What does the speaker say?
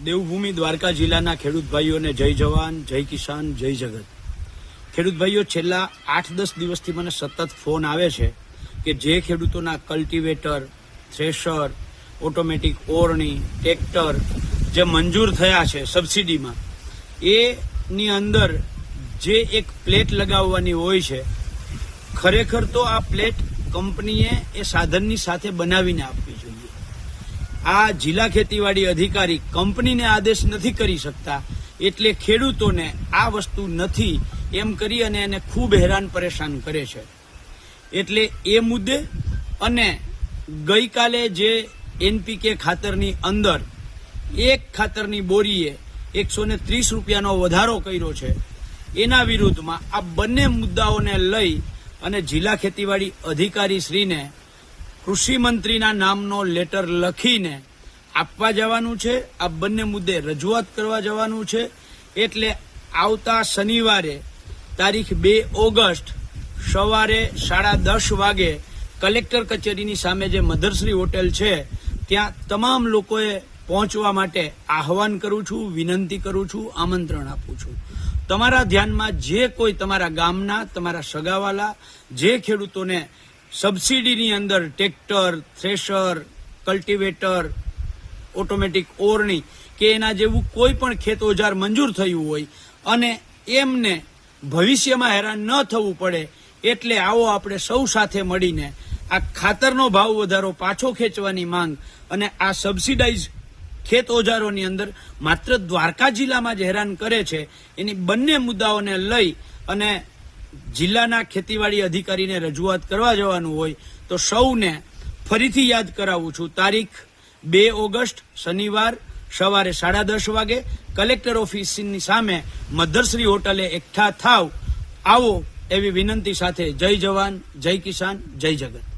દેવભૂમિ દ્વારકા જિલ્લાના ખેડૂત ભાઈઓને જય જવાન, જય કિસાન, જય જગત. ખેડૂત ભાઈઓ, છેલ્લા 8-10 દિવસથી મને સતત ફોન આવે છે કે જે ખેડૂતોના કલ્ટિવેટર, થ્રેશર, ઓટોમેટિક ઓરણી, ટ્રેક્ટર જે મંજૂર થયા છે સબસિડીમાં, એની અંદર જે એક પ્લેટ લગાવવાની હોય છે, ખરેખર તો આ પ્લેટ કંપનીએ એ સાધનની સાથે બનાવીને આપવી જોઈએ. આ જિલ્લા ખેતીવાડી અધિકારી કંપનીને આદેશ નથી કરી શકતા, એટલે ખેડૂતોને આ વસ્તુ નથી એમ કરી અને એને ખૂબ હેરાન પરેશાન કરે છે. એટલે એ મુદ્દે અને ગઈકાલે જે એનપીકે ખાતરની અંદર એક ખાતરની બોરીએ 130 રૂપિયાનો વધારો કર્યો છે, એના વિરુદ્ધમાં આ બંને મુદ્દાઓને લઈ અને જિલ્લા ખેતીવાડી અધિકારી શ્રીને કૃષિ મંત્રીના નામનો લેટર લખીને આપવા જવાનું છે. આ બંને મુદ્દે રજૂઆત કરવા જવાનું છે. એટલે આવતા શનિવારે તારીખ 2 ઓગસ્ટ સવારે 10:30 વાગે કલેક્ટર કચેરીની સામે જે મધરશ્રી હોટેલ છે ત્યાં તમામ લોકોએ પહોંચવા માટે આહવાન કરું છું, વિનંતી કરું છું, આમંત્રણ આપું છું. તમારા ધ્યાનમાં જે કોઈ તમારા ગામના, તમારા સગાવાલા જે ખેડૂતોને સબસિડીની અંદર ટ્રેક્ટર, થ્રેશર, કલ્ટિવેટર, ઓટોમેટિક ઓરણી કે એના જેવું કોઈ પણ ખેત ઓજાર મંજૂર થયું હોય અને એમને ભવિષ્યમાં હેરાન ન થવું પડે, એટલે આવો આપણે સૌ સાથે મળીને આ ખાતરનો ભાવ વધારો પાછો ખેંચવાની માંગ અને આ સબસિડાઇઝ ખેત ઓજારોની અંદર માત્ર દ્વારકા જિલ્લામાં જ હેરાન કરે છે, એની બંને મુદ્દાઓને લઈ અને જિલ્લાના ખેતીવાડી અધિકારીને રજૂઆત કરવા જવાનું હોય તો સૌને ફરીથી યાદ કરાવું છું. તારીખ 2 ઓગસ્ટ શનિવાર સવારે 10:30 વાગે કલેક્ટર ઓફિસની સામે મધરશ્રી હોટલે એકઠા થાવ, આવો એવી વિનંતી સાથે જય જવાન, જય કિસાન, જય જગત.